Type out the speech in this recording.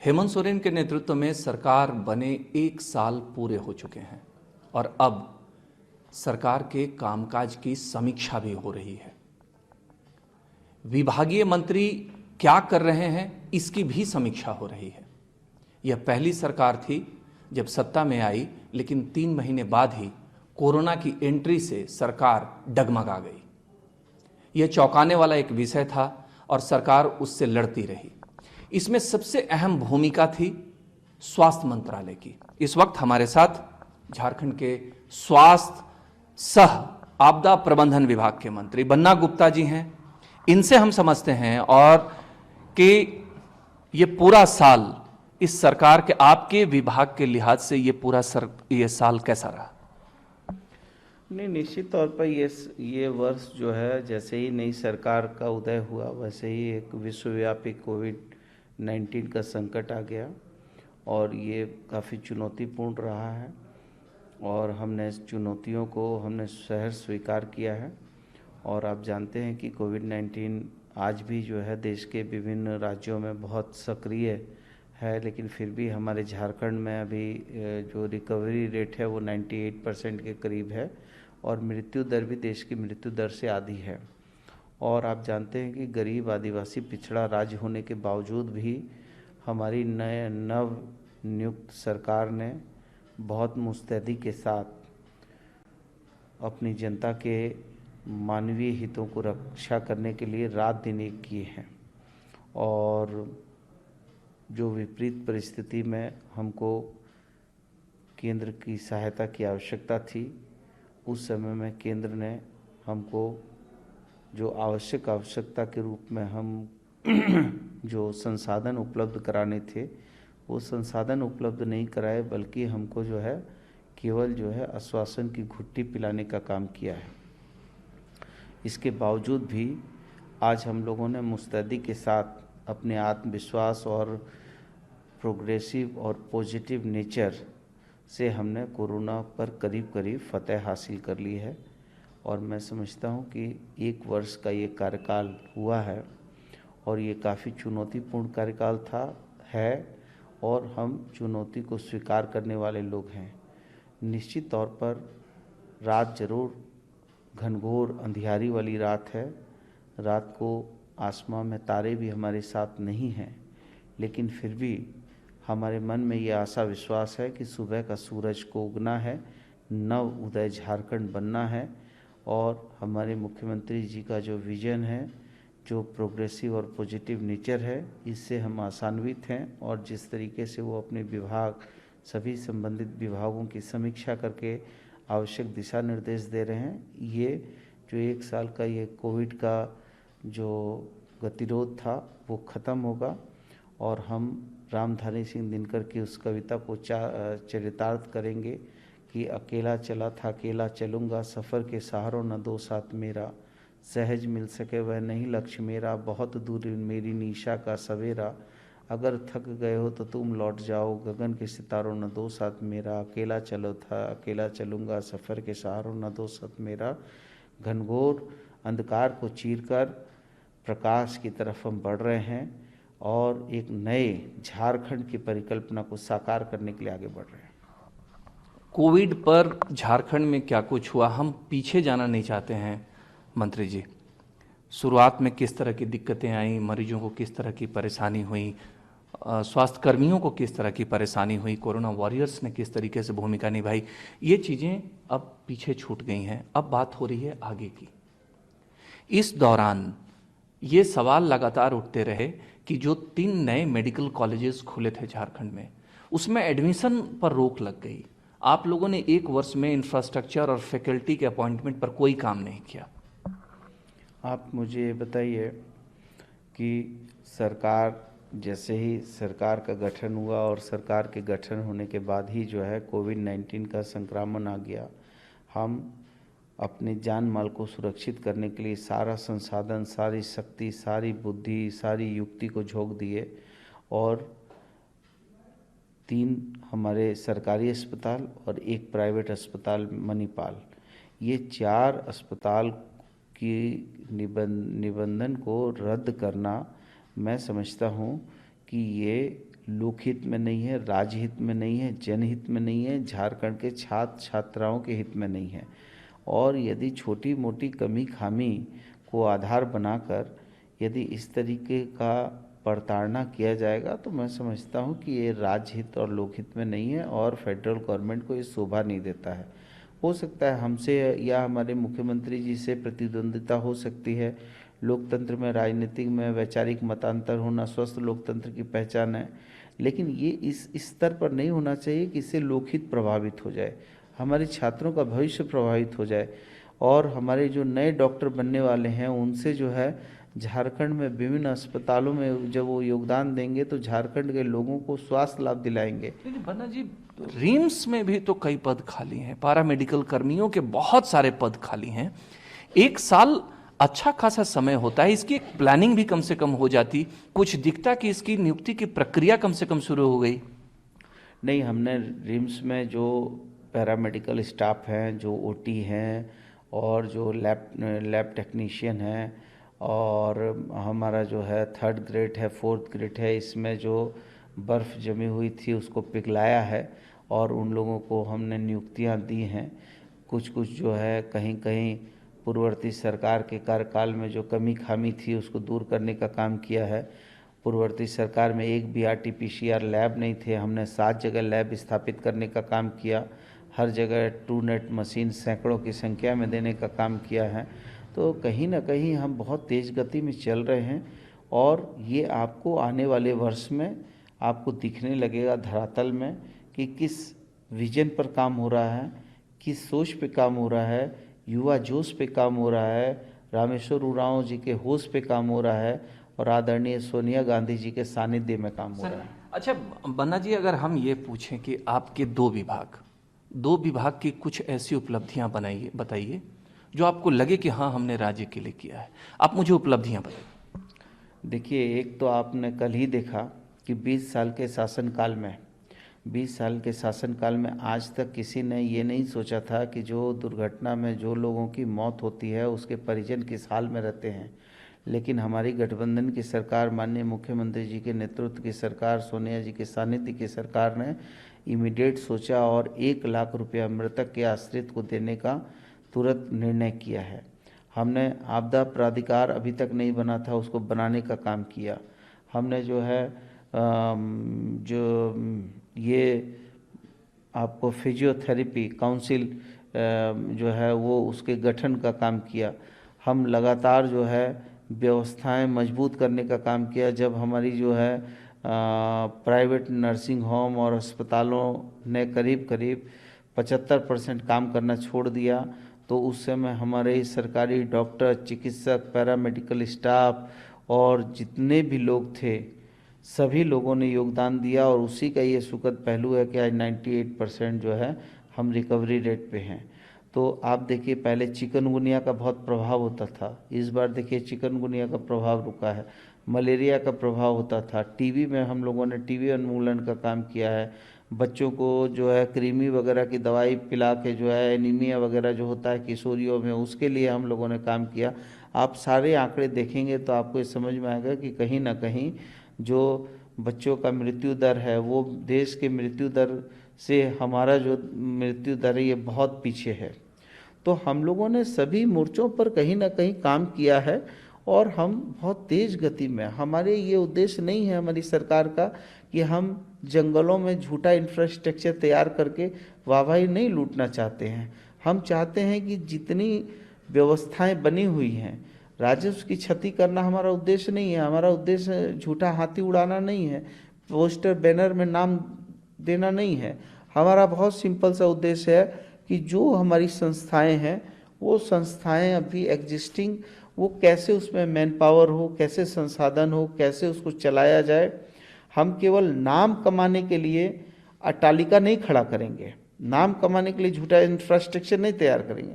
हेमंत सोरेन के नेतृत्व में सरकार बने 1 साल पूरे हो चुके हैं और अब सरकार के कामकाज की समीक्षा भी हो रही है। विभागीय मंत्री क्या कर रहे हैं इसकी भी समीक्षा हो रही है। यह पहली सरकार थी जब सत्ता में आई, लेकिन 3 महीने बाद ही कोरोना की एंट्री से सरकार डगमगा गई। यह चौंकाने वाला एक विषय था और सरकार उससे लड़ती रही। इसमें सबसे अहम भूमिका थी स्वास्थ्य मंत्रालय की। इस वक्त हमारे साथ झारखंड के स्वास्थ्य सह आपदा प्रबंधन विभाग के मंत्री बन्ना गुप्ता जी हैं। इनसे हम समझते हैं और कि ये पूरा साल इस सरकार के आपके विभाग के लिहाज से ये साल कैसा रहा? नहीं, निश्चित तौर पर ये वर्ष जो है, जैसे ही नई सरकार का उदय हुआ वैसे ही एक विश्वव्यापी कोविड-19 का संकट आ गया और ये काफ़ी चुनौतीपूर्ण रहा है और हमने इस चुनौतियों को सहर्ष स्वीकार किया है। और आप जानते हैं कि कोविड-19 आज भी जो है देश के विभिन्न राज्यों में बहुत सक्रिय है, लेकिन फिर भी हमारे झारखंड में अभी जो रिकवरी रेट है वो 98% के करीब है और मृत्यु दर भी देश की मृत्यु दर से आधी है। और आप जानते हैं कि गरीब आदिवासी पिछड़ा राज्य होने के बावजूद भी हमारी नव नियुक्त सरकार ने बहुत मुस्तैदी के साथ अपनी जनता के मानवीय हितों को रक्षा करने के लिए रात दिन एक किए हैं। और जो विपरीत परिस्थिति में हमको केंद्र की सहायता की आवश्यकता थी, उस समय में केंद्र ने हमको जो आवश्यकता के रूप में हम जो संसाधन उपलब्ध कराने थे वो संसाधन उपलब्ध नहीं कराए, बल्कि हमको जो है केवल जो है आश्वासन की घुट्टी पिलाने का काम किया है। इसके बावजूद भी आज हम लोगों ने मुस्तैदी के साथ अपने आत्मविश्वास और प्रोग्रेसिव और पॉजिटिव नेचर से हमने कोरोना पर करीब करीब फतह हासिल कर ली है। और मैं समझता हूँ कि 1 वर्ष का ये कार्यकाल हुआ है और ये काफ़ी चुनौतीपूर्ण कार्यकाल है और हम चुनौती को स्वीकार करने वाले लोग हैं। निश्चित तौर पर रात जरूर घनघोर अंधियारी वाली रात है, रात को आसमान में तारे भी हमारे साथ नहीं हैं, लेकिन फिर भी हमारे मन में ये आशा विश्वास है कि सुबह का सूरज को उगना है, नव उदय झारखंड बनना है। और हमारे मुख्यमंत्री जी का जो विजन है, जो प्रोग्रेसिव और पॉजिटिव नेचर है, इससे हम आशान्वित हैं। और जिस तरीके से वो अपने सभी संबंधित विभागों की समीक्षा करके आवश्यक दिशा निर्देश दे रहे हैं, ये जो 1 साल का ये कोविड का जो गतिरोध था वो ख़त्म होगा और हम रामधारी सिंह दिनकर की उस कविता को चरितार्थ करेंगे कि अकेला चला था अकेला चलूँगा, सफ़र के सहारों न दो साथ मेरा, सहज मिल सके वह नहीं लक्ष्य मेरा, बहुत दूर मेरी निशा का सवेरा, अगर थक गए हो तो तुम लौट जाओ, गगन के सितारों न दो साथ मेरा, अकेला चलो था अकेला चलूँगा, सफ़र के सहारों न दो साथ मेरा। घनघोर अंधकार को चीरकर प्रकाश की तरफ हम बढ़ रहे हैं और एक नए झारखंड की परिकल्पना को साकार करने के लिए आगे बढ़ रहे हैं। कोविड पर झारखंड में क्या कुछ हुआ, हम पीछे जाना नहीं चाहते हैं मंत्री जी। शुरुआत में किस तरह की दिक्कतें आई, मरीजों को किस तरह की परेशानी हुई, स्वास्थ्य कर्मियों को किस तरह की परेशानी हुई, कोरोना वॉरियर्स ने किस तरीके से भूमिका निभाई, ये चीज़ें अब पीछे छूट गई हैं। अब बात हो रही है आगे की। इस दौरान ये सवाल लगातार उठते रहे कि जो 3 नए मेडिकल कॉलेजेस खुले थे झारखंड में, उसमें एडमिशन पर रोक लग गई। आप लोगों ने 1 वर्ष में इंफ्रास्ट्रक्चर और फैकल्टी के अपॉइंटमेंट पर कोई काम नहीं किया। आप मुझे बताइए कि जैसे ही सरकार का गठन हुआ और सरकार के गठन होने के बाद ही जो है कोविड-19 का संक्रमण आ गया, हम अपने जान माल को सुरक्षित करने के लिए सारा संसाधन, सारी शक्ति, सारी बुद्धि, सारी युक्ति को झोंक दिए और 3 हमारे सरकारी अस्पताल और 1 प्राइवेट अस्पताल मणिपाल, ये 4 अस्पताल की निबंधन को रद्द करना, मैं समझता हूँ कि ये लोकहित में नहीं है, राजहित में नहीं है, जनहित में नहीं है, झारखंड के छात्र छात्राओं के हित में नहीं है। और यदि छोटी मोटी कमी खामी को आधार बनाकर यदि इस तरीके का प्रताड़ना किया जाएगा तो मैं समझता हूँ कि ये राज्यहित और लोकहित में नहीं है और फेडरल गवर्नमेंट को ये शोभा नहीं देता है। हो सकता है हमसे या हमारे मुख्यमंत्री जी से प्रतिद्वंदिता हो सकती है। लोकतंत्र में, राजनीतिक में वैचारिक मतांतर होना स्वस्थ लोकतंत्र की पहचान है, लेकिन ये इस स्तर पर नहीं होना चाहिए कि इससे लोकहित प्रभावित हो जाए, हमारे छात्रों का भविष्य प्रभावित हो जाए और हमारे जो नए डॉक्टर बनने वाले हैं उनसे जो है झारखंड में विभिन्न अस्पतालों में जब वो योगदान देंगे तो झारखंड के लोगों को स्वास्थ्य लाभ दिलाएंगे। लेकिन बन्ना जी, रिम्स में भी तो कई पद खाली हैं, पारा मेडिकल कर्मियों के बहुत सारे पद खाली हैं। 1 साल अच्छा खासा समय होता है, इसकी एक प्लानिंग भी कम से कम हो जाती, कुछ दिखता कि इसकी नियुक्ति की प्रक्रिया कम से कम शुरू हो गई। नहीं, हमने रिम्स में जो पैरामेडिकल स्टाफ हैं, जो ओटी हैं और जो लैब टेक्नीशियन हैं और हमारा जो है 3rd ग्रेड है, 4th ग्रेड है, इसमें जो बर्फ़ जमी हुई थी उसको पिघलाया है और उन लोगों को हमने नियुक्तियां दी हैं। कुछ कुछ जो है कहीं कहीं पूर्ववर्ती सरकार के कार्यकाल में जो कमी खामी थी उसको दूर करने का काम किया है। पूर्ववर्ती सरकार में एक भी RT-PCR लैब नहीं थे, हमने 7 जगह लैब स्थापित करने का काम किया। हर जगह TrueNet मशीन सैकड़ों की संख्या में देने का काम किया है। तो कहीं ना कहीं हम बहुत तेज़ गति में चल रहे हैं और ये आपको आने वाले वर्ष में आपको दिखने लगेगा धरातल में कि किस विजन पर काम हो रहा है, किस सोच पे काम हो रहा है, युवा जोश पे काम हो रहा है, रामेश्वर उरांव जी के होश पे काम हो रहा है और आदरणीय सोनिया गांधी जी के सानिध्य में काम हो रहा है। अच्छा बन्ना जी, अगर हम ये पूछें कि आपके 2 विभाग की कुछ ऐसी उपलब्धियां बताइए जो आपको लगे कि हाँ हमने राज्य के लिए किया है, आप मुझे उपलब्धियां बताइए। देखिए, एक तो आपने कल ही देखा कि 20 साल के शासनकाल में आज तक किसी ने ये नहीं सोचा था कि जो दुर्घटना में जो लोगों की मौत होती है उसके परिजन किस हाल में रहते हैं। लेकिन हमारी गठबंधन की सरकार, माननीय मुख्यमंत्री जी के नेतृत्व की सरकार, सोनिया जी के सानिध्य की सरकार ने इमीडिएट सोचा और 1 लाख रुपया मृतक के आश्रित को देने का तुरंत निर्णय किया है। हमने आपदा प्राधिकार अभी तक नहीं बना था, उसको बनाने का काम किया। हमने जो है जो ये आपको फिजियोथेरेपी काउंसिल जो है वो उसके गठन का काम किया। हम लगातार जो है व्यवस्थाएं मजबूत करने का काम किया। जब हमारी जो है प्राइवेट नर्सिंग होम और अस्पतालों ने करीब 75% काम करना छोड़ दिया तो उस समय हमारे सरकारी डॉक्टर, चिकित्सक, पैरामेडिकल स्टाफ और जितने भी लोग थे सभी लोगों ने योगदान दिया और उसी का ये सुखद पहलू है कि आज 98% जो है हम रिकवरी रेट पे हैं। तो आप देखिए, पहले चिकनगुनिया का बहुत प्रभाव होता था, इस बार देखिए चिकनगुनिया का प्रभाव रुका है। मलेरिया का प्रभाव होता था, टीबी में हम लोगों ने टीबी उन्मूलन का काम किया है। बच्चों को जो है कृमि वगैरह की दवाई पिला के जो है एनीमिया वगैरह जो होता है किशोरियों में, उसके लिए हम लोगों ने काम किया। आप सारे आंकड़े देखेंगे तो आपको ये समझ में आएगा कि कहीं ना कहीं जो बच्चों का मृत्यु दर है वो देश के मृत्यु दर से हमारा जो मृत्यु दर है ये बहुत पीछे है। तो हम लोगों ने सभी मोर्चों पर कहीं ना कहीं काम किया है और हम बहुत तेज़ गति में, हमारे ये उद्देश्य नहीं है हमारी सरकार का कि हम जंगलों में झूठा इंफ्रास्ट्रक्चर तैयार करके वाहवाही नहीं लूटना चाहते हैं। हम चाहते हैं कि जितनी व्यवस्थाएं बनी हुई हैं, राजस्व की क्षति करना हमारा उद्देश्य नहीं है। हमारा उद्देश्य झूठा हाथी उड़ाना नहीं है, पोस्टर बैनर में नाम देना नहीं है। हमारा बहुत सिंपल सा उद्देश्य है कि जो हमारी संस्थाएं हैं वो संस्थाएं अभी एग्जिस्टिंग, वो कैसे उसमें मैन पावर हो, कैसे संसाधन हो, कैसे उसको चलाया जाए। हम केवल नाम कमाने के लिए अट्टालिका नहीं खड़ा करेंगे, नाम कमाने के लिए झूठा इंफ्रास्ट्रक्चर नहीं तैयार करेंगे,